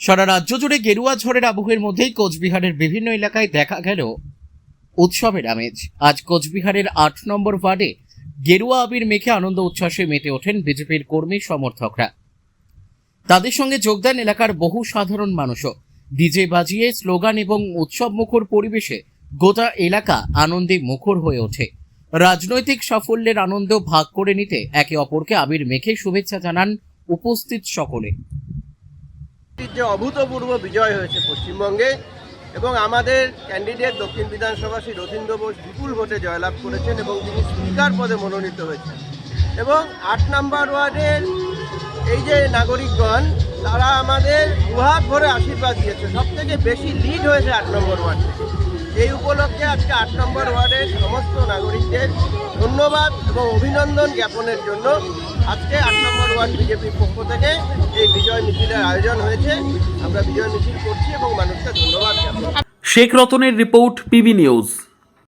সারা রাজ্য জুড়ে গেরুয়া ঝড়ের আবহের মধ্যেই কোচবিহারের বিভিন্ন এলাকায় দেখা গেল উৎসবের আমেজ। আজ কোচবিহারের ৮ নম্বর ওয়ার্ডে গেরুয়া আবির মেখে আনন্দ উচ্ছ্বাসে মেতে ওঠেন বিজেপির কর্মী সমর্থকরা। তাদের সঙ্গে যোগ দেন এলাকার বহু সাধারণ মানুষও। ডিজে বাজিয়ে স্লোগান এবং উৎসব মুখর পরিবেশে গোটা এলাকা আনন্দে মুখর হয়ে ওঠে। রাজনৈতিক সাফল্যের আনন্দ ভাগ করে নিতে একে অপরকে আবির মেখে শুভেচ্ছা জানান উপস্থিত সকলে। যে অভূতপূর্ব বিজয় হয়েছে পশ্চিমবঙ্গে এবং আমাদের ক্যান্ডিডেট দক্ষিণ বিধানসভা শ্রী রথীন্দ্র বোস বিপুল ভোটে জয়লাভ করেছেন এবং তিনি স্পিকার পদে মনোনীত হয়েছেন। এবং ৮ নম্বর ওয়ার্ডের এই যে নাগরিকগণ তারা আমাদের দুহাত ভরে আশীর্বাদ দিয়েছে। সবথেকে বেশি লিড হয়েছে ৮ নম্বর ওয়ার্ড থেকে। এই উপলক্ষে আজকে ৮ নম্বর ওয়ার্ডের সমস্ত নাগরিকদের ধন্যবাদ এবং অভিনন্দন জ্ঞাপনের জন্য আজকে ৮ নম্বর ওয়ার্ড বিজেপির পক্ষ থেকে এই বিজয় মিছিলের আয়োজন হয়েছে। আমরা বিজয় মিছিল করছি এবং মানুষকে ধন্যবাদ জ্ঞাপন। শেখ রতনের রিপোর্ট, পিবি নিউজ।